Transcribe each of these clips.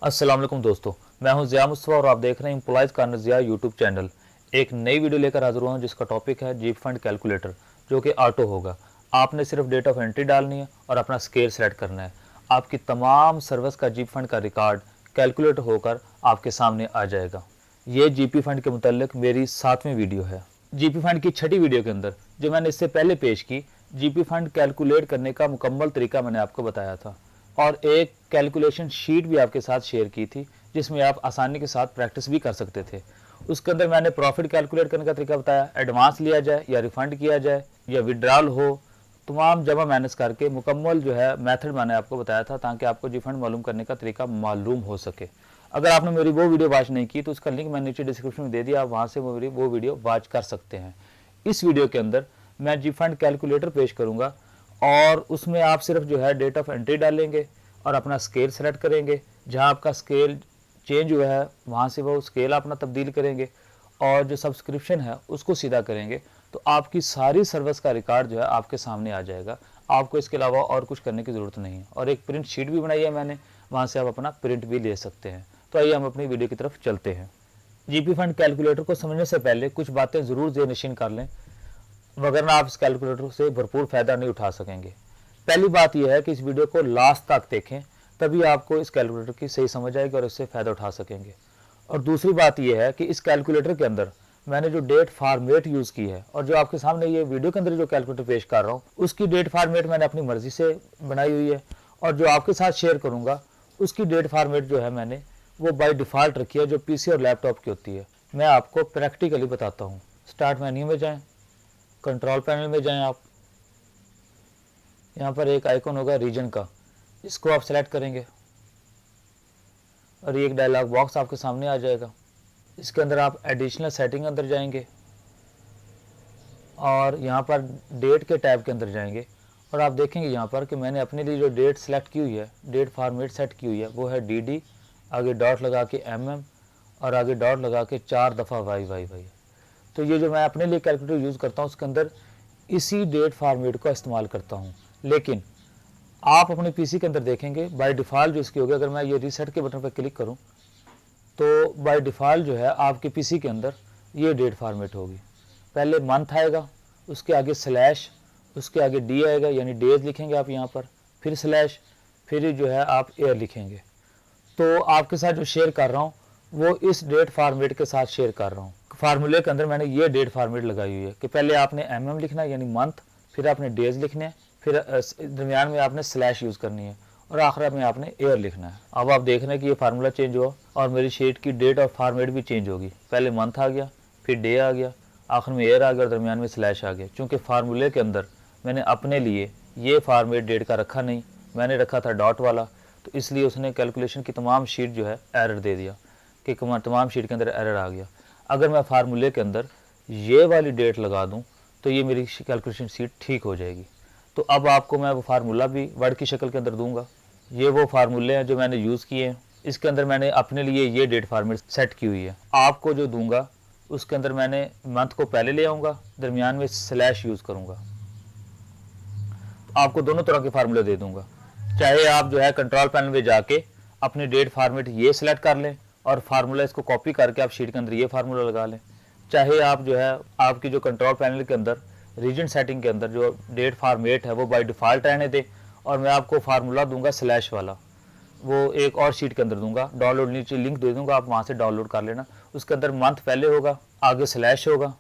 अस्सलाम वालेकुम दोस्तों, मैं हूं ज़िया मुस्तफ़ा और आप देख रहे हैं employees corner Zia YouTube channel. एक नई वीडियो लेकर हाजिर हुआ हूं जिसका टॉपिक है जीप फंड कैलकुलेटर, जो कि ऑटो होगा। आपने सिर्फ डेट ऑफ एंट्री डालनी है और अपना स्केल सेलेक्ट करना है। आपकी तमाम सर्विस का जीप फंड का रिकॉर्ड कैलकुलेट होकर आपके सामने आ जाएगा। ये जीपी फंड के मुतल्लिक मेरी 7वीं वीडियो है। जीपी फंड की 6ठी वीडियो के अंदर जो मैंने इससे पहले पेश की, जीपी फंड कैलकुलेट करने का मुकम्मल तरीका मैंने आपको बताया था और एक कैलकुलेशन शीट भी आपके साथ शेयर की थी जिसमें आप आसानी के साथ प्रैक्टिस भी कर सकते थे। उसके अंदर मैंने प्रॉफिट कैलकुलेट करने का तरीका बताया, एडवांस लिया जाए या रिफंड किया जाए या विड्रॉल हो, तमाम जमा माइनस करके मुकम्मल जो है मेथड मैंने आपको बताया था ताकि आपको जी फंड मालूम करने का तरीका मालूम हो सके। अगर आपने मेरी वो वीडियो वॉच नहीं की तो उसका लिंक मैंने नीचे डिस्क्रिप्शन में दे दिया, आप वहाँ से मेरी वो वीडियो वॉच कर सकते हैं। इस वीडियो के अंदर मैं जी फंड कैलकुलेटर पेश करूँगा और उसमें आप सिर्फ जो है डेट ऑफ एंट्री डालेंगे और अपना स्केल सेलेक्ट करेंगे। जहाँ आपका स्केल चेंज हुआ है वहाँ से वो स्केल अपना तब्दील करेंगे और जो सब्सक्रिप्शन है उसको सीधा करेंगे, तो आपकी सारी सर्विस का रिकॉर्ड जो है आपके सामने आ जाएगा। आपको इसके अलावा और कुछ करने की ज़रूरत नहीं है। और एक प्रिंट शीट भी बनाई है मैंने, वहाँ से आप अपना प्रिंट भी ले सकते हैं। तो आइए हम अपनी वीडियो की तरफ चलते हैं। जीपी फंड कैलकुलेटर को समझने से पहले कुछ बातें ज़रूर ज़हन-नशीन कर लें, वगरना आप इस कैलकुलेटर से भरपूर फ़ायदा नहीं उठा सकेंगे। पहली बात यह है कि इस वीडियो को लास्ट तक देखें, तभी आपको इस कैलकुलेटर की सही समझ आएगी और इससे फ़ायदा उठा सकेंगे। और दूसरी बात यह है कि इस कैलकुलेटर के अंदर मैंने जो डेट फार्मेट यूज़ की है और जो आपके सामने ये वीडियो के अंदर जो कैलकुलेटर पेश कर रहा हूँ उसकी डेट फार्मेट मैंने अपनी मर्ज़ी से बनाई हुई है और जो आपके साथ शेयर करूँगा उसकी डेट फार्मेट जो है मैंने वो बाय डिफ़ॉल्ट रखी है, जो पीसी और लैपटॉप की होती है। मैं आपको प्रैक्टिकली बताता हूँ। स्टार्ट मेन्यू में जाएँ, कंट्रोल पैनल में जाएँ आप, यहाँ पर एक आइकन होगा रीजन का, इसको आप सेलेक्ट करेंगे और ये एक डायलॉग बॉक्स आपके सामने आ जाएगा। इसके अंदर आप एडिशनल सेटिंग अंदर जाएंगे और यहाँ पर डेट के टैब के अंदर जाएंगे और आप देखेंगे यहाँ पर कि मैंने अपने लिए जो डेट सेलेक्ट की हुई है, डेट फॉर्मेट सेट की हुई है, वो है डी, आगे डॉट लगा के और आगे डॉट लगा के 4 दफ़ा वाई। तो ये जो मैं अपने लिए कैलकुलेटर यूज़ करता हूँ उसके अंदर इसी डेट फॉर्मेट का इस्तेमाल करता हूँ। लेकिन आप अपने पीसी के अंदर देखेंगे बाय डिफ़ॉल्ट जो इसकी होगी, अगर मैं ये रीसेट के बटन पर क्लिक करूँ तो बाय डिफ़ॉल्ट जो है आपके पीसी के अंदर ये डेट फॉर्मेट होगी। पहले मंथ आएगा, उसके आगे स्लैश, उसके आगे डी आएगा यानी डेज लिखेंगे आप यहाँ पर, फिर स्लैश, फिर जो है आप ईयर लिखेंगे। तो आपके साथ जो शेयर कर रहा हूँ वो इस डेट फार्मेट के साथ शेयर कर रहा हूँ। फार्मूले के अंदर मैंने ये डेट फार्मेट लगाई हुई है कि पहले आपने लिखना है यानी मंथ, फिर आपने डेज लिखने हैं, फिर दरमियान में आपने स्लैश यूज़ करनी है और आखिर में आपने ईयर लिखना है। अब आप देख रहे हैं कि ये फार्मूला चेंज हुआ और मेरी शीट की डेट और फार्मेट भी चेंज होगी। पहले मंथ आ गया, फिर डे आ गया, आखिर में ईयर आ गया और दरमियान में स्लैश आ गया। चूँकि फार्मूले के अंदर मैंने अपने लिए ये फार्मेट डेट का रखा नहीं, मैंने रखा था डॉट वाला, तो इसलिए उसने कैलकुलेशन की तमाम शीट जो है एरर दे दिया कि तमाम शीट के अंदर एरर आ गया। अगर मैं फार्मूले के अंदर ये वाली डेट लगा दूं तो ये मेरी कैलकुलेशन शीट ठीक हो जाएगी। तो अब आपको मैं वो फार्मूला भी वर्ड की शक्ल के अंदर दूंगा। ये वो फार्मूले हैं जो मैंने यूज़ किए हैं। इसके अंदर मैंने अपने लिए ये डेट फार्मेट सेट की हुई है। आपको जो दूंगा उसके अंदर मैंने मंथ को पहले ले आऊँगा, दरमियान में स्लैश यूज़ करूँगा। आपको दोनों तरह के फार्मूले दे दूंगा। चाहे आप जो है कंट्रोल पैनल में जाके अपनी डेट फार्मेट ये सिलेक्ट कर लें और फार्मूला इसको कॉपी करके आप शीट के अंदर ये फार्मूला लगा लें। चाहे आप जो है आपकी जो कंट्रोल पैनल के अंदर रीजन सेटिंग के अंदर जो डेट फार्मेट है वो बाय डिफ़ॉल्ट रहने दें और मैं आपको फार्मूला दूंगा स्लैश वाला, वो एक और शीट के अंदर दूंगा। डाउनलोड नीचे लिंक दे दूंगा, आप वहाँ से डाउनलोड कर लेना। उसके अंदर मंथ पहले होगा, आगे स्लैश होगा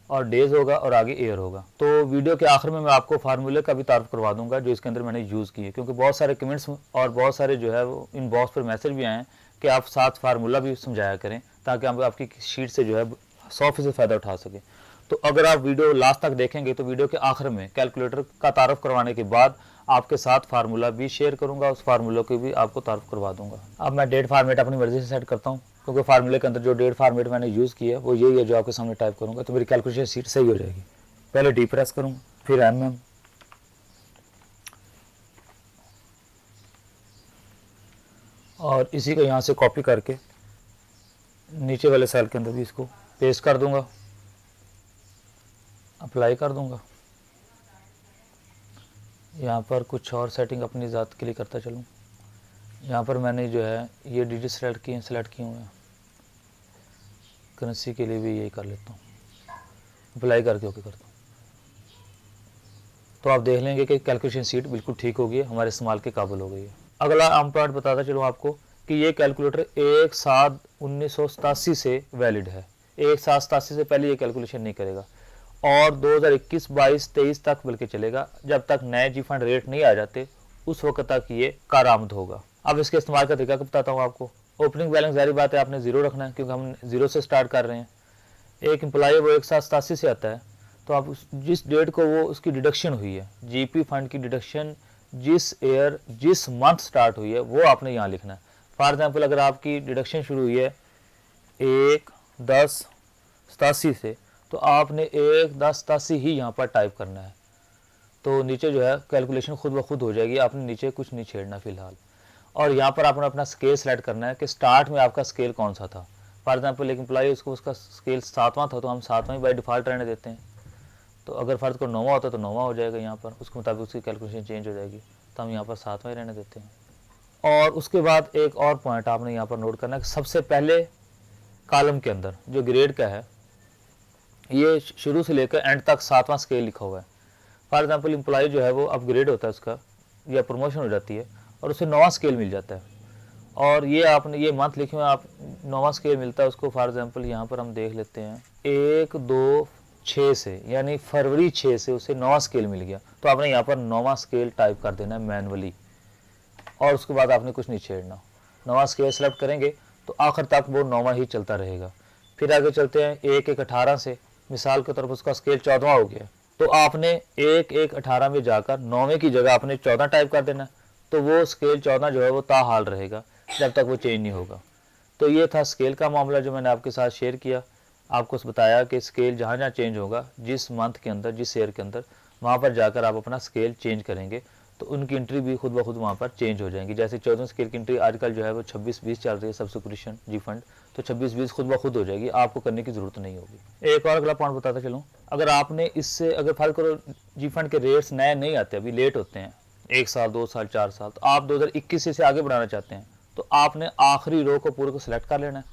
और डेज होगा और आगे ईयर होगा। तो वीडियो के आखिर में मैं आपको फार्मूले का भी तारुफ करवा दूंगा जो इसके अंदर मैंने यूज़ किए, क्योंकि बहुत सारे कमेंट्स और बहुत सारे जो है वो इनबॉक्स पर मैसेज भी आए हैं कि आप साथ फार्मूला भी समझाया करें ताकि हम आपकी शीट से जो है 100% फ़ायदा उठा सकें। तो अगर आप वीडियो लास्ट तक देखेंगे तो वीडियो के आखिर में कैलकुलेटर का तारुफ करवाने के बाद आपके साथ फार्मूला भी शेयर करूंगा, उस फार्मूला को भी आपको तारुफ करवा दूंगा। अब मैं डेट फार्मेट अपनी मर्जी से सेट करता हूँ, क्योंकि फार्मूले के अंदर जो डेट फार्मेट मैंने यूज़ किया है वो यही है जो आपके सामने टाइप करूँगा, तो मेरी कैलकुलेशन शीट सही हो जाएगी। पहले डी प्रेस करूँगा, फिर और इसी को यहाँ से कॉपी करके नीचे वाले सेल के अंदर भी इसको पेस्ट कर दूंगा, अप्लाई कर दूंगा। यहाँ पर कुछ और सेटिंग अपनी ज़ात के लिए करता चलूँ। यहाँ पर मैंने जो है ये डिजिट सेलेक्ट किए हुए हैं। करेंसी के लिए भी यही कर लेता हूँ, अप्लाई करके ओके करता हूँ। तो आप देख लेंगे कि कैलकुलेशन शीट बिल्कुल ठीक हो गई है, हमारे इस्तेमाल के काबिल हो गई है। अगला आम पॉइंट बताता चलूँ आपको कि ये कैलकुलेटर 1/7/1987 से वैलिड है। 1/7/87 से पहले ये कैलकुलेशन नहीं करेगा और 2021, 22, 23 तक बल्कि चलेगा, जब तक नए जी फंड रेट नहीं आ जाते उस वक्त तक ये कारआमद होगा। अब इसके इस्तेमाल का तरीका बताता हूँ आपको। ओपनिंग बैलेंस जारी बात है आपने ज़ीरो रखना है, क्योंकि हम ज़ीरो से स्टार्ट कर रहे हैं। एक एम्प्लॉय वो 1/7/87 से आता है, तो आप जिस डेट को वो उसकी डिडक्शन हुई है, जीपी फंड की डिडक्शन जिस ईयर जिस मंथ स्टार्ट हुई है वो आपने यहाँ लिखना है। फॉर एग्जांपल अगर आपकी डिडक्शन शुरू हुई है 1/10/87 से, तो आपने 1/10/87 ही यहाँ पर टाइप करना है। तो नीचे जो है कैलकुलेशन खुद ब खुद हो जाएगी, आपने नीचे कुछ नहीं छेड़ना फिलहाल। और यहाँ पर आपने अपना स्केल सेलेक्ट करना है कि स्टार्ट में आपका स्केल कौन सा था। फॉर एग्जांपल एक एम्प्लॉय उसका स्केल 7वां था, तो हम 7वां ही बाय डिफ़ॉल्ट रहने देते हैं। तो अगर फ़र्द को 9वां होता है तो 9वां हो जाएगा, यहाँ पर उसके मुताबिक उसकी कैलकुलेशन चेंज हो जाएगी, तो हम यहाँ पर 7वां ही रहने देते हैं। और उसके बाद एक और पॉइंट आपने यहाँ पर नोट करना है कि सबसे पहले कॉलम के अंदर जो ग्रेड का है, ये शुरू से लेकर एंड तक 7वां स्केल लिखा हुआ है। फॉर एग्जांपल एम्प्लॉय जो है वो अपग्रेड होता है उसका, या प्रमोशन हो जाती है और उसे 9वां स्केल मिल जाता है, और ये आपने ये मंथ लिखे हुए आप 9वां स्केल मिलता है उसको। फॉर एग्जांपल यहाँ पर हम देख लेते हैं 1/2/6 से, यानी फरवरी 6 से उसे 9वां स्केल मिल गया, तो आपने यहाँ पर 9वां स्केल टाइप कर देना है मैनुअली, और उसके बाद आपने कुछ नहीं छेड़ना। 9वां स्केल सेलेक्ट करेंगे तो आखिर तक वो 9वां ही चलता रहेगा। फिर आगे चलते हैं 1/1/18 से, मिसाल के तौर पर उसका स्केल 14वां हो गया, तो आपने 1/1/18 में जाकर 9वें की जगह आपने 14 टाइप कर देना, तो वो स्केल 14 जो है वो ताहाल रहेगा जब तक वो चेंज नहीं होगा। तो ये था स्केल का मामला जो मैंने आपके साथ शेयर किया, आपको बताया कि स्केल जहाँ जहाँ चेंज होगा जिस मंथ के अंदर, जिस ईयर के अंदर, वहाँ पर जाकर आप अपना स्केल चेंज करेंगे तो उनकी एंट्री भी खुद ब खुद वहाँ पर चेंज हो जाएंगी। जैसे 14 स्केल की एंट्री आजकल जो है वो 26-20 चल रही है सब्सक्रिप्शन जी फंड, तो 26-20 खुद ब खुद हो जाएगी, आपको करने की ज़रूरत नहीं होगी। एक और अगला पॉइंट बताता चलूँ, अगर आपने इससे अगर फर्क करो जी फंड के रेट्स नए नहीं आते, अभी लेट होते हैं 1 साल 2 साल 4 साल, तो आप 2021 से आगे बढ़ाना चाहते हैं, तो आपने आखिरी रो को पूरे को सिलेक्ट कर लेना है,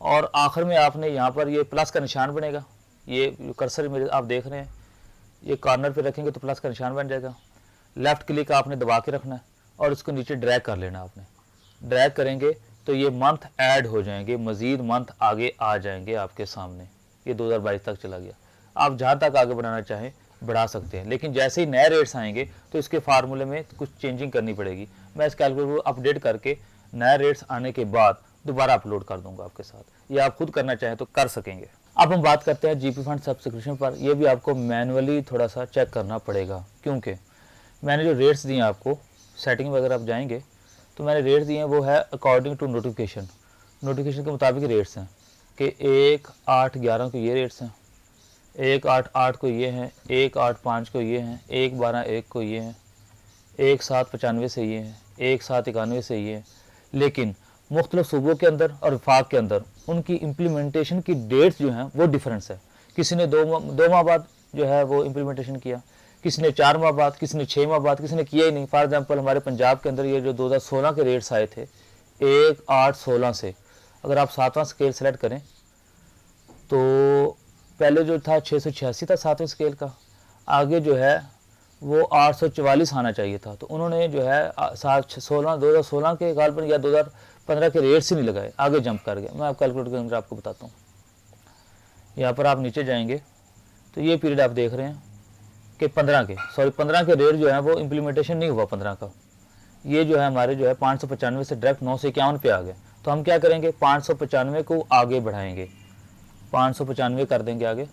और आखिर में आपने यहाँ पर ये प्लस का निशान बनेगा, ये कर्सर मेरे आप देख रहे हैं, ये कॉर्नर पे रखेंगे तो प्लस का निशान बन जाएगा। लेफ़्ट क्लिक आपने दबा के रखना है और इसको नीचे ड्रैग कर लेना। आपने ड्रैग करेंगे तो ये मंथ ऐड हो जाएंगे, मज़ीद मंथ आगे आ जाएंगे आपके सामने। ये 2022 तक चला गया, आप जहाँ तक आगे बढ़ाना चाहें बढ़ा सकते हैं, लेकिन जैसे ही नए रेट्स आएंगे तो इसके फार्मूले में कुछ चेंजिंग करनी पड़ेगी। मैं इस कैलकुलेटर को अपडेट करके नए रेट्स आने के बाद दोबारा अपलोड कर दूंगा आपके साथ, या आप खुद करना चाहें तो कर सकेंगे। अब हम बात करते हैं जीपी फंड सब्सक्रिप्शन पर। यह भी आपको मैनुअली थोड़ा सा चेक करना पड़ेगा, क्योंकि मैंने जो रेट्स दिए हैं आपको, सेटिंग वगैरह आप जाएंगे तो मैंने रेट्स दिए हैं वो है अकॉर्डिंग टू नोटिफिकेशन के मुताबिक रेट्स हैं कि 1/8/11 को ये रेट्स हैं, 1/8/8 को ये हैं, 1/8/5 को ये हैं, 1/12/1 को ये हैं, 1/7/95 से ये हैं, 1/7/91 से ये हैं। लेकिन मुख्तलिफ सूबों के अंदर और वफाक के अंदर उनकी इम्प्लीमेंटेशन की डेट्स जो हैं वो डिफरेंस है। किसी ने 2 माह बाद जो है वो इम्प्लीमेंटेशन किया, किसी ने 4 माह बाद, किसी ने 6 माह बाद, किसी ने किया ही नहीं। फॉर एग्जांपल हमारे पंजाब के अंदर ये जो 2016 के रेट्स आए थे 1/8/16 से, अगर आप 7वां स्केल सेलेक्ट करें तो पहले जो था 686 था 7वें स्केल का, आगे जो है वो 844 आना चाहिए था, तो उन्होंने जो है 2016 के गालबन या 2015 के रेट्स ही नहीं लगाए, आगे जंप कर गए। मैं आप कैलकुलेटर के अंदर आपको बताता हूँ। यहाँ पर आप नीचे जाएंगे तो ये पीरियड आप देख रहे हैं कि 15 के रेट जो है वो इम्प्लीमेंटेशन नहीं हुआ 15 का। ये जो है हमारे जो है 595 से डायरेक्ट 951 पे आ गए। तो हम क्या करेंगे, 595 को आगे बढ़ाएंगे, 595 कर देंगे आगे,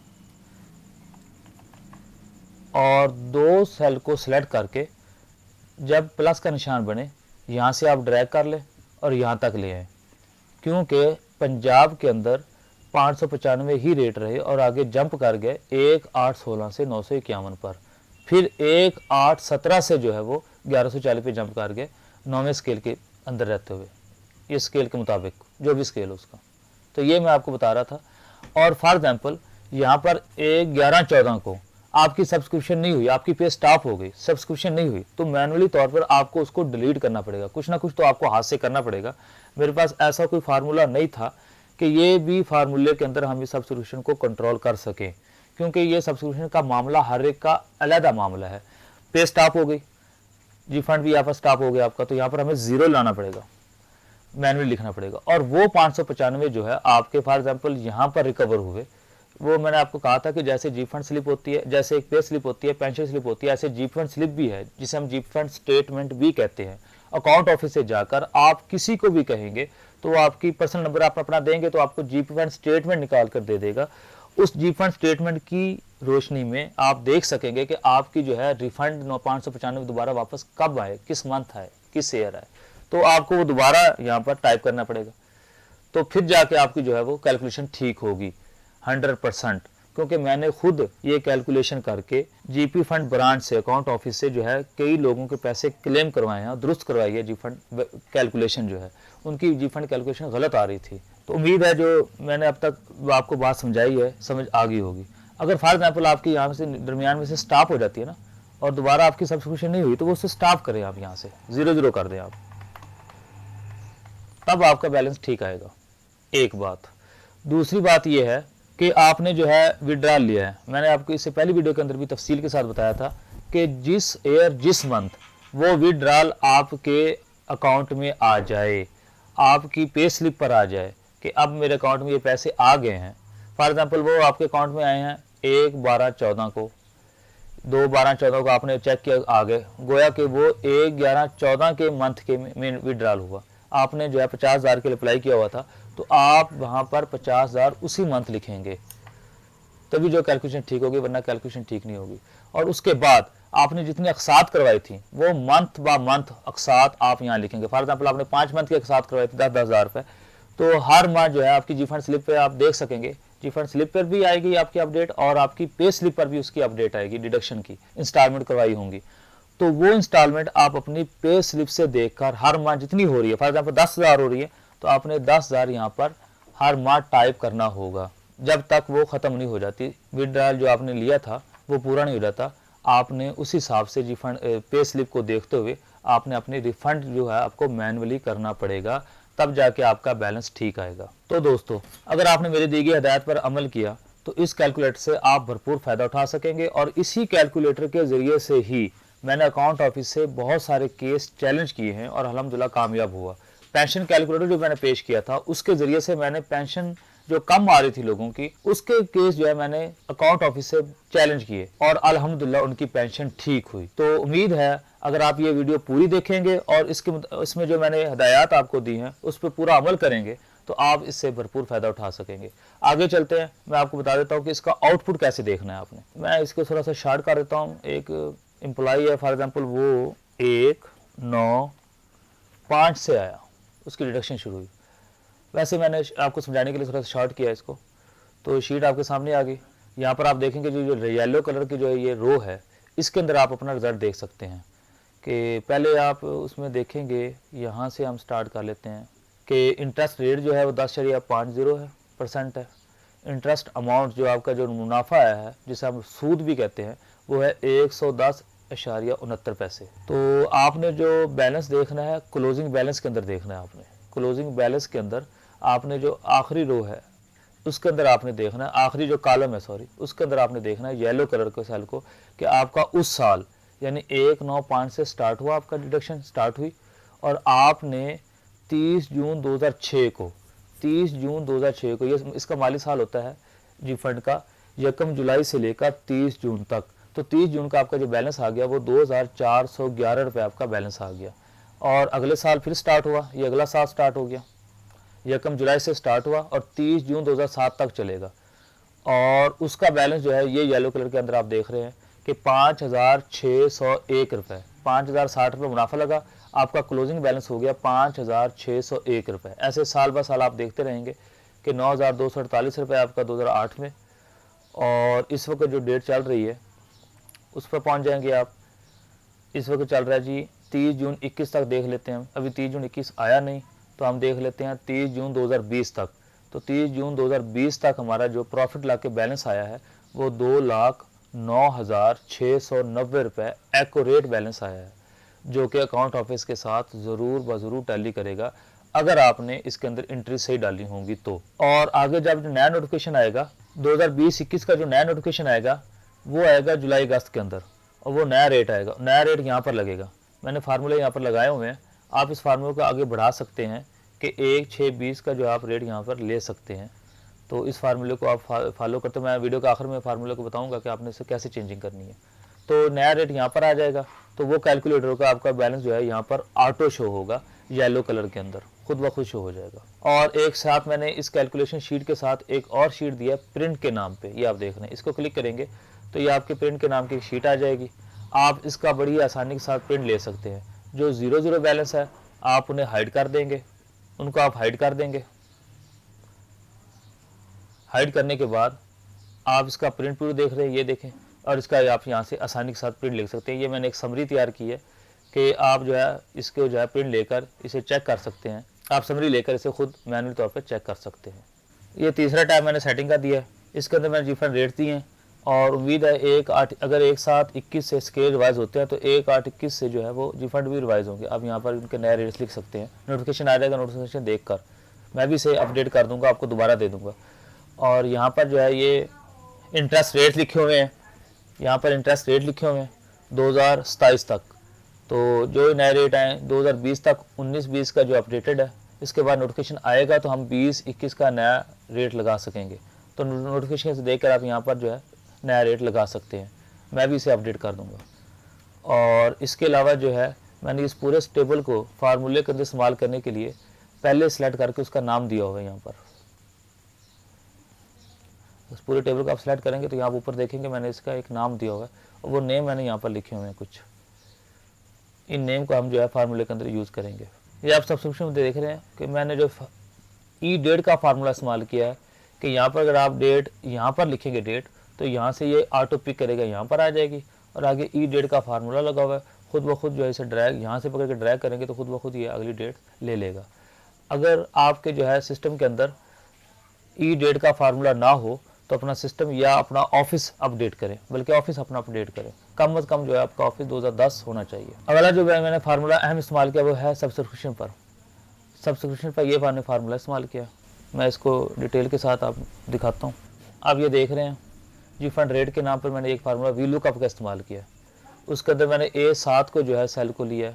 और 2 सेल को सिलेक्ट करके जब प्लस का निशान बने यहाँ से आप ड्रैग कर लें और यहाँ तक ले आएँ, क्योंकि पंजाब के अंदर 595 ही रेट रहे और आगे जंप कर गए 1/8/16 से 951 पर, फिर 1/8/17 से जो है वो 1140 पे जंप कर गए 9वें स्केल के अंदर रहते हुए, इस स्केल के मुताबिक जो भी स्केल हो उसका। तो ये मैं आपको बता रहा था। और फॉर एग्जांपल यहाँ पर 1/11/14 को आपकी सब्सक्रिप्शन नहीं हुई, आपकी पे स्टॉप हो गई, सब्सक्रिप्शन नहीं हुई, तो मैनुअली तौर पर आपको उसको डिलीट करना पड़ेगा, कुछ ना कुछ तो आपको हाथ से करना पड़ेगा। मेरे पास ऐसा कोई फार्मूला नहीं था कि ये भी फार्मूले के अंदर हम इस सब्सक्रिप्शन को कंट्रोल कर सकें, क्योंकि ये सब्सक्रिप्शन का मामला हर एक का अलग मामला है। पे स्टॉप हो गई, जी फंड भी यहाँ पर स्टॉप हो गया आपका, तो यहाँ पर हमें ज़ीरो लाना पड़ेगा, मैनुअली लिखना पड़ेगा। और वो 595 जो है आपके फॉर एग्जांपल यहाँ पर रिकवर हुए, वो मैंने आपको कहा था कि जैसे जी फंड स्लिप होती है, जैसे एक पे स्लिप होती है, पेंशन स्लिप होती है, ऐसे जी फंड स्लिप भी है जिसे हम जी फंड स्टेटमेंट भी कहते हैं। अकाउंट ऑफिस से जाकर आप किसी को भी कहेंगे तो वो आपकी पर्सनल नंबर आप अपना देंगे तो आपको जी फंड स्टेटमेंट निकाल कर दे देगा। उस जी फंड स्टेटमेंट की रोशनी में आप देख सकेंगे कि आपकी जो है रिफंड 595 दोबारा वापस कब आए, किस मंथ आए, किस ईयर आए, तो आपको वो दोबारा यहाँ पर टाइप करना पड़ेगा। तो फिर जाके आपकी जो है वो कैलकुलेशन ठीक होगी 100%, क्योंकि मैंने खुद ये कैलकुलेशन करके जीपी फंड ब्रांच से, अकाउंट ऑफिस से जो है कई लोगों के पैसे क्लेम करवाए हैं, दुरुस्त करवाई है जी फंड कैलकुलेशन जो है, उनकी जी फंड कैलकुलेशन गलत आ रही थी। तो उम्मीद है जो मैंने अब तक आपको बात समझाई है समझ आ गई होगी। अगर फॉर एग्जाम्पल आपकी यहाँ से दरमियान में से स्टॉप हो जाती है ना, और दोबारा आपकी सब्सक्रिप्शन नहीं हुई, तो वो उससे स्टॉप करें आप, यहाँ से 0 कर दें आप, तब आपका बैलेंस ठीक आएगा। एक बात। दूसरी बात यह है कि आपने जो है विड्रॉल लिया है, मैंने आपको इससे पहली वीडियो के अंदर भी तफसील के साथ बताया था कि जिस ईयर जिस मंथ वो विड्रॉल आपके अकाउंट में आ जाए, आपकी पे स्लिप पर आ जाए कि अब मेरे अकाउंट में ये पैसे आ गए हैं। फॉर एग्जांपल वो आपके अकाउंट में आए हैं 1/12/14 को, 2/12/14 को आपने चेक किया आ गए, गोया कि वो 1/11/14 के मंथ के में विड्रॉल हुआ। आपने जो है 50,000 के लिए अप्लाई किया हुआ था, तो आप वहाँ पर 50,000 उसी मंथ लिखेंगे, तभी जो कैलकुलेशन ठीक होगी, वरना कैलकुलेशन ठीक नहीं होगी। और उसके बाद आपने जितनी अकसात करवाई थी वो मंथ बा मंथ अकसात आप यहाँ लिखेंगे। फॉर एग्जाम्पल आपने 5 मंथ की अकसात करवाई थी 10-10 हज़ार रुपये, तो हर माह जो है आपकी जी फंड स्लिप पे आप देख सकेंगे, जी फंड स्लिप पर भी आएगी आपकी अपडेट और आपकी पे स्लिप पर भी उसकी अपडेट आएगी, डिडक्शन की इंस्टॉलमेंट करवाई होंगी। तो वो इंस्टॉलमेंट आप अपनी पे स्लिप से देखकर हर माह जितनी हो रही है, फॉर एग्जाम्पल 10,000 हो रही है, तो आपने 10,000 यहाँ पर हर माह टाइप करना होगा जब तक वो ख़त्म नहीं हो जाती। विड्रॉल जो आपने लिया था वो पूरा नहीं हो जाता, आपने उस हिसाब से रिफंड पे स्लिप को देखते हुए आपने अपनी रिफंड जो है आपको मैनुअली करना पड़ेगा, तब जाके आपका बैलेंस ठीक आएगा। तो दोस्तों, अगर आपने मेरी दी गई हिदायत पर अमल किया तो इस कैलकुलेटर से आप भरपूर फ़ायदा उठा सकेंगे। और इसी कैलकुलेटर के ज़रिए से ही मैंने अकाउंट ऑफिस से बहुत सारे केस चैलेंज किए हैं और अल्हम्दुलिल्लाह कामयाब हुआ। पेंशन कैलकुलेटर जो मैंने पेश किया था उसके ज़रिए से मैंने पेंशन जो कम आ रही थी लोगों की, उसके केस जो है मैंने अकाउंट ऑफिस से चैलेंज किए और अल्हम्दुलिल्लाह उनकी पेंशन ठीक हुई। तो उम्मीद है अगर आप ये वीडियो पूरी देखेंगे और इसमें जो मैंने हिदायत आपको दी हैं उस पर पूरा अमल करेंगे तो आप इससे भरपूर फ़ायदा उठा सकेंगे। आगे चलते हैं, मैं आपको बता देता हूँ कि इसका आउटपुट कैसे देखना है आपने। मैं इसको थोड़ा सा शार्ट कर देता हूँ। एक एम्प्लॉई है फॉर एग्जांपल, वो 1/9/5 से आया, उसकी डिडक्शन शुरू हुई। वैसे मैंने आपको समझाने के लिए थोड़ा सा शॉर्ट किया इसको, तो शीट आपके सामने आ गई। यहाँ पर आप देखेंगे जो येलो कलर की जो ये रो है, इसके अंदर आप अपना रिजल्ट देख सकते हैं। कि पहले आप उसमें देखेंगे, यहाँ से हम स्टार्ट कर लेते हैं कि इंटरेस्ट रेट जो है वो 10.50% है। इंटरेस्ट अमाउंट जो आपका जो मुनाफा आया है, जिसे हम सूद भी कहते हैं, वो है 110.69 पैसे। तो आपने जो बैलेंस देखना है क्लोजिंग बैलेंस के अंदर देखना है। आपने क्लोजिंग बैलेंस के अंदर आपने जो आखिरी रो है उसके अंदर आपने देखना है, आखिरी जो कॉलम है सॉरी, उसके अंदर आपने देखना है येलो कलर के सेल को कि आपका उस साल यानी 1/9/5 से स्टार्ट हुआ, आपका डिडक्शन स्टार्ट हुई और आपने 30 जून 2006 को 30 जून 2006 को, ये इसका माली साल होता है जी फंड का 1 जुलाई से लेकर 30 जून तक। तो 30 जून का आपका जो बैलेंस आ गया वो 2,411 रुपये आपका बैलेंस आ गया। और अगले साल फिर स्टार्ट हुआ, ये अगला साल स्टार्ट हो गया, 1 जुलाई से स्टार्ट हुआ और 30 जून 2007 तक चलेगा। और उसका बैलेंस जो है ये येलो कलर के अंदर आप देख रहे हैं कि 5,601 रुपये, 5,060 रुपये मुनाफा लगा, आपका क्लोजिंग बैलेंस हो गया 5,601 रुपये। ऐसे साल ब साल आप देखते रहेंगे कि 9,248 रुपये आपका 2008 में, और इस वक्त जो डेट चल रही है उस पर पहुंच जाएंगे आप। इस वक्त चल रहा है जी 30 जून 21 तक देख लेते हैं हम, अभी 30 जून 21 आया नहीं तो हम देख लेते हैं 30 जून 2020 तक। तो 30 जून 2020 तक हमारा जो प्रॉफिट ला के बैलेंस आया है वो 9,690 रुपये एक्यूरेट बैलेंस आया है, जो कि अकाउंट ऑफिस के साथ ज़रूर ब टैली करेगा अगर आपने इसके अंदर एंट्री सही डाली होंगी तो। और आगे जब जो नया नोटिफिकेशन आएगा 2020-21 का जो नया नोटिफिकेशन आएगा वो आएगा जुलाई अगस्त के अंदर, और वो नया रेट आएगा, नया रेट यहाँ पर लगेगा। मैंने फार्मूले यहाँ पर लगाए हुए हैं, आप इस फार्मूले को आगे बढ़ा सकते हैं कि 1/6/20 का जो आप रेट यहाँ पर ले सकते हैं। तो इस फार्मूले को आप फॉलो करते, मैं वीडियो के आखिर में फार्मूले को बताऊंगा कि आपने इसे कैसे चेंजिंग करनी है। तो नया रेट यहाँ पर आ जाएगा, तो वो कैलकुलेटर का आपका बैलेंस जो है यहाँ पर ऑटो शो होगा येलो कलर के अंदर, खुद ब खुद शो हो जाएगा। और एक साथ मैंने इस कैलकुलेशन शीट के साथ एक और शीट दिया प्रिंट के नाम पे, ये आप देख रहे हैं, इसको क्लिक करेंगे तो ये आपके प्रिंट के नाम की शीट आ जाएगी। आप इसका बड़ी आसानी के साथ प्रिंट ले सकते हैं। जो 0 बैलेंस है आप उन्हें हाइड कर देंगे, उनको आप हाइड कर देंगे। हाइड करने के बाद आप इसका प्रिंट व्यू देख रहे हैं, ये देखें, और इसका आप यहाँ से आसानी के साथ प्रिंट लिख सकते हैं। ये मैंने एक समरी तैयार की है कि आप जो है इसको जो है प्रिंट लेकर इसे चेक कर सकते हैं। आप समरी लेकर इसे खुद मैनुअल तौर पर चेक कर सकते हैं। ये तीसरा टैब मैंने सेटिंग का दिया है, इसके अंदर मैंने डिफरेंट रेट दिए हैं, और उम्मीद है अगर एक साथ 21 से स्केल रिवाइज होते हैं तो 1/8/21 से जो है वो रिफंड भी रिवाइज होंगे। आप यहाँ पर उनके नए रेट्स लिख सकते हैं, नोटिफिकेशन आ जाएगा, नोटिफिकेशन देखकर मैं भी इसे अपडेट कर दूँगा, आपको दोबारा दे दूँगा। और यहाँ पर जो है ये इंटरेस्ट रेट लिखे हुए हैं, यहाँ पर इंटरेस्ट रेट लिखे हुए हैं 2027 तक। तो जो नए रेट आए 2020 तक 19-20 का जो अपडेटेड है, इसके बाद नोटिफिकेशन आएगा तो हम 20-21 का नया रेट लगा सकेंगे। तो नोटिफिकेशन से देखकर आप यहाँ पर जो है नया रेट लगा सकते हैं, मैं भी इसे अपडेट कर दूँगा। और इसके अलावा जो है मैंने इस पूरे टेबल को फार्मूले के अंदर इस्तेमाल करने के लिए पहले सेलेक्ट करके उसका नाम दिया हुआ है। यहाँ पर उस पूरे टेबल को आप सेलेक्ट करेंगे तो यहाँ ऊपर देखेंगे मैंने इसका एक नाम दिया हुआ है, और वो नेम मैंने यहाँ पर लिखे हुए हैं कुछ। इन नेम को हम जो है फार्मूले के अंदर यूज़ करेंगे। ये आप सब्सक्रिप्शन में देख रहे हैं कि मैंने जो ई डेट का फार्मूला इस्तेमाल किया है कि यहाँ पर अगर आप डेट यहाँ पर लिखेंगे डेट, तो यहाँ से ये ऑटो पिक करेगा, यहाँ पर आ जाएगी, और आगे ई डेट का फार्मूला लगा हुआ है, खुद ब खुद जो है इसे ड्रैग यहाँ से पकड़ के ड्रैग करेंगे तो खुद ब खुद ये अगली डेट ले लेगा। अगर आपके जो है सिस्टम के अंदर ई डेट का फार्मूला ना हो तो अपना सिस्टम या अपना ऑफिस अपडेट करें, बल्कि ऑफिस अपना अपडेट करें, कम से कम जो है आपका ऑफिस 2010 होना चाहिए। अगला जो मैंने फार्मूला अहम इस्तेमाल किया वो है सब्सक्रिप्शन पर। सब्सक्रिप्शन पर ये मैंने फार्मूला इस्तेमाल किया, मैं इसको डिटेल के साथ आप दिखाता हूँ। आप ये देख रहे हैं जी फंड रेट के नाम पर मैंने एक फार्मूला वी लुकअप का इस्तेमाल किया। उसके अंदर मैंने A7 को जो है सेल को लिया,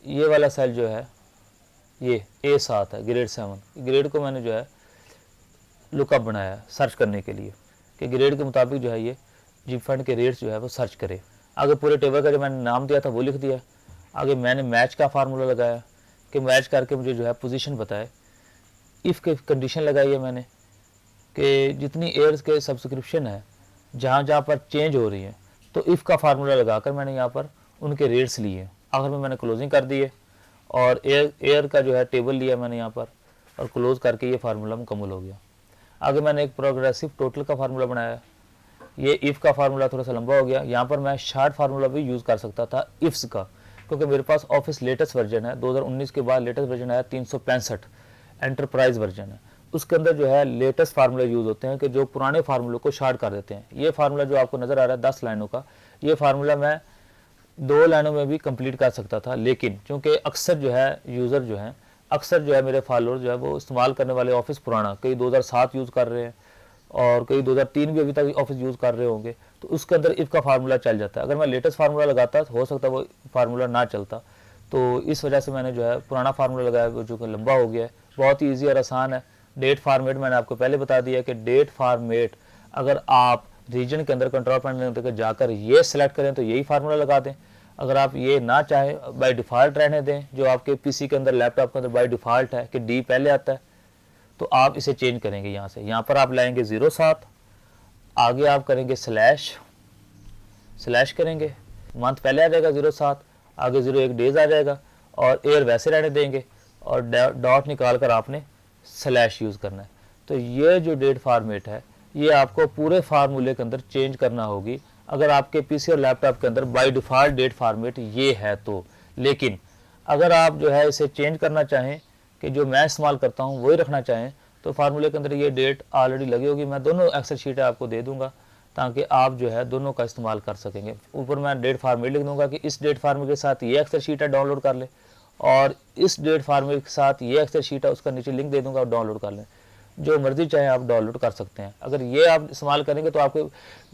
ये वाला सेल जो है ये A7 है, ग्रेड 7 ग्रेड को मैंने जो है लुकअप बनाया सर्च करने के लिए कि ग्रेड के मुताबिक जो है ये जी फंड के रेट्स जो है वो सर्च करे। आगे पूरे टेबल का जो मैंने नाम दिया था वो लिख दिया। आगे मैंने मैच का फार्मूला लगाया कि मैच करके मुझे जो है पोजीशन बताए। इफ़ के कंडीशन लगाई है मैंने कि जितनी एयर्स के सब्सक्रिप्शन है जहाँ जहाँ पर चेंज हो रही है, तो इफ़ का फार्मूला लगाकर मैंने यहाँ पर उनके रेट्स लिए। आखिर में मैंने क्लोजिंग कर दी है और एयर का जो है टेबल लिया मैंने यहाँ पर, और क्लोज करके ये फार्मूला मुकम्मल हो गया। आगे मैंने एक प्रोग्रेसिव टोटल का फार्मूला बनाया। ये इफ़ का फार्मूला थोड़ा सा लंबा हो गया, यहाँ पर मैं शार्ट फार्मूला भी यूज़ कर सकता था इफ्स का, क्योंकि मेरे पास ऑफिस लेटेस्ट वर्जन है, 2019 के बाद लेटेस्ट वर्जन आया 365 एंटरप्राइज वर्जन है। उसके अंदर जो है लेटेस्ट फार्मूले यूज़ होते हैं कि जो पुराने फार्मूलों को शार्ट कर देते हैं। ये फार्मूला जो आपको नज़र आ रहा है 10 लाइनों का, ये फार्मूला मैं 2 लाइनों में भी कंप्लीट कर सकता था, लेकिन चूँकि अक्सर जो है यूज़र जो हैं, अक्सर जो है मेरे फॉलोअर जो है वो इस्तेमाल करने वाले ऑफिस पुराना, कई 2007 यूज़ कर रहे हैं और कई 2003 भी अभी तक ऑफिस यूज़ कर रहे होंगे, तो उसके अंदर इफ़ का फार्मूला चल जाता है। अगर मैं लेटेस्ट फार्मूला लगाता तो हो सकता है वो फार्मूला ना चलता, तो इस वजह से मैंने जो है पुराना फार्मूला लगाया जो कि लंबा हो गया है। बहुत ही ईजी और आसान है। डेट फार्मेट मैंने आपको पहले बता दिया कि डेट फार्मेट अगर आप रीजन के अंदर कंट्रोल पैनल के जाकर ये सिलेक्ट करें तो यही फार्मूला लगा दें। अगर आप ये ना चाहें बाय डिफ़ॉल्ट रहने दें, जो आपके पीसी के अंदर लैपटॉप के अंदर बाय डिफ़ॉल्ट है कि डी पहले आता है, तो आप इसे चेंज करेंगे। यहाँ से यहाँ पर आप लाएंगे 07, आगे आप करेंगे स्लैश करेंगे, मंथ पहले आ जाएगा 07, आगे 01 डेज आ जाएगा, और एयर वैसे रहने देंगे और डॉट निकाल कर आपने स्लैश यूज़ करना है। तो ये जो डेट फार्मेट है ये आपको पूरे फार्मूले के अंदर चेंज करना होगी अगर आपके पीसी और लैपटॉप के अंदर बाय डिफ़ॉल्ट डेट फार्मेट ये है तो। लेकिन अगर आप जो है इसे चेंज करना चाहें कि जो मैं इस्तेमाल करता हूँ वही रखना चाहें, तो फार्मूले के अंदर ये डेट ऑलरेडी लगी होगी। मैं दोनों एक्सेल शीटें आपको दे दूंगा, ताकि आप जो है दोनों का इस्तेमाल कर सकेंगे। ऊपर मैं डेट फॉर्मेट लिख दूंगा कि इस डेट फॉर्मेट के साथ ये एक्सेल शीट है, डाउनलोड कर ले, और इस डेट फॉर्मेट के साथ ये एक्सेल शीट है, उसका नीचे लिंक दे दूंगा और डाउनलोड कर लें। जो मर्जी चाहे आप डाउनलोड कर सकते हैं। अगर ये आप इस्तेमाल करेंगे तो आपके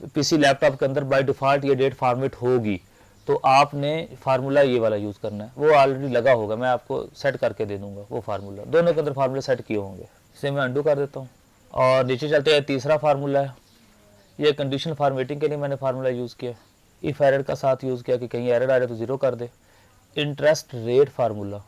पीसी लैपटॉप के अंदर बाय डिफ़ॉल्ट ये डेट फॉर्मेट होगी, तो आपने फार्मूला ये वाला यूज़ करना है। वो ऑलरेडी लगा होगा, मैं आपको सेट करके दे दूंगा वो फार्मूला, दोनों के अंदर फार्मूला सेट किए होंगे। इसे मैं अंडू कर देता हूँ और नीचे चलते हैं। तीसरा फार्मूला है, ये कंडीशन फॉर्मेटिंग के लिए मैंने फार्मूला यूज़ किया, इफ़ एरर का साथ यूज़ किया कि कहीं एरर आ जाए तो ज़ीरो कर दे। इंटरेस्ट रेट फार्मूला,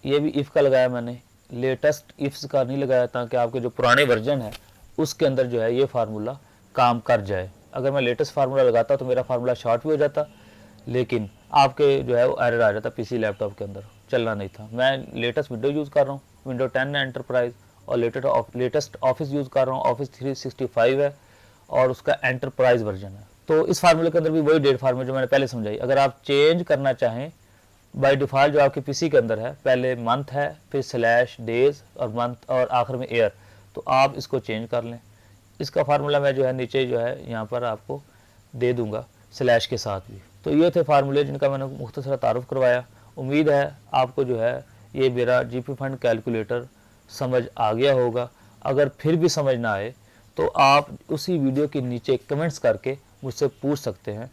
ये भी इफ़ का लगाया मैंने, लेटेस्ट इफ्स का नहीं लगाया, ताकि आपके जो पुराने वर्जन है उसके अंदर जो है ये फार्मूला काम कर जाए। अगर मैं लेटेस्ट फार्मूला लगाता तो मेरा फार्मूला शॉर्ट भी हो जाता, लेकिन आपके जो है वो एरर आ जाता पीसी लैपटॉप के अंदर, चलना नहीं था। मैं लेटेस्ट विंडो यूज़ कर रहा हूँ, विंडो 10 है एंटरप्राइज, और लेटेस्ट ऑफिस यूज़ कर रहा हूँ, ऑफिस 365 है और उसका एंटरप्राइज वर्जन है। तो इस फार्मूले के अंदर भी वही डेट फार्मूला जो मैंने पहले समझाई। अगर आप चेंज करना चाहें बाय डिफ़ॉल्ट जो आपके पीसी के अंदर है, पहले मंथ है, फिर स्लैश डेज और मंथ और आखिर में ईयर, तो आप इसको चेंज कर लें। इसका फार्मूला मैं जो है नीचे जो है यहाँ पर आपको दे दूंगा स्लैश के साथ भी। तो ये थे फार्मूले जिनका मैंने मुख्तसर तारुफ करवाया। उम्मीद है आपको जो है ये मेरा जीपी फंड कैलकुलेटर समझ आ गया होगा। अगर फिर भी समझ ना आए तो आप उसी वीडियो के नीचे कमेंट्स करके मुझसे पूछ सकते हैं,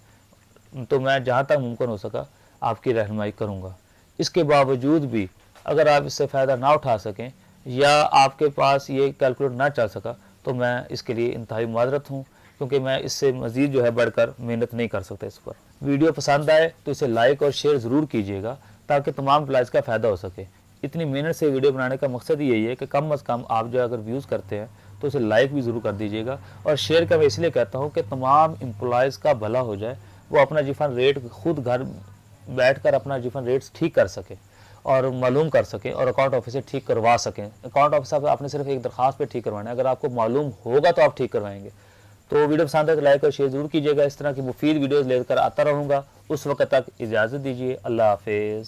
तो मैं जहाँ तक मुमकिन हो सका आपकी रहनुमाई करूँगा। इसके बावजूद भी अगर आप इससे फ़ायदा ना उठा सकें या आपके पास ये कैलकुलेटर ना चल सका, तो मैं इसके लिए इंतहाई माजरत हूँ, क्योंकि मैं इससे मज़ीद जो है बढ़कर मेहनत नहीं कर सकता इस पर। वीडियो पसंद आए तो इसे लाइक और शेयर ज़रूर कीजिएगा, ताकि तमाम एम्प्लॉइज़ का फ़ायदा हो सके। इतनी मेहनत से वीडियो बनाने का मकसद यही है कि कम अज़ कम आप जो अगर व्यूज़ करते हैं तो उसे लाइक भी ज़रूर कर दीजिएगा, और शेयर का मैं इसलिए कहता हूँ कि तमाम एम्प्लॉइज़ का भला हो जाए, वो अपना जीफन रेट खुद घर बैठकर अपना जीफन रेट्स ठीक कर सके और मालूम कर सकें और अकाउंट ऑफिस से ठीक करवा सकें। अकाउंट ऑफिस आपने सिर्फ एक दरखास्त पे ठीक करवाना है, अगर आपको मालूम होगा तो आप ठीक करवाएंगे। तो वीडियो पसंद है तो लाइक और शेयर जरूर कीजिएगा। इस तरह की मुफीद वीडियोज़ लेकर आता रहूँगा। उस वक्त तक इजाज़त दीजिए। अल्लाह हाफिज़।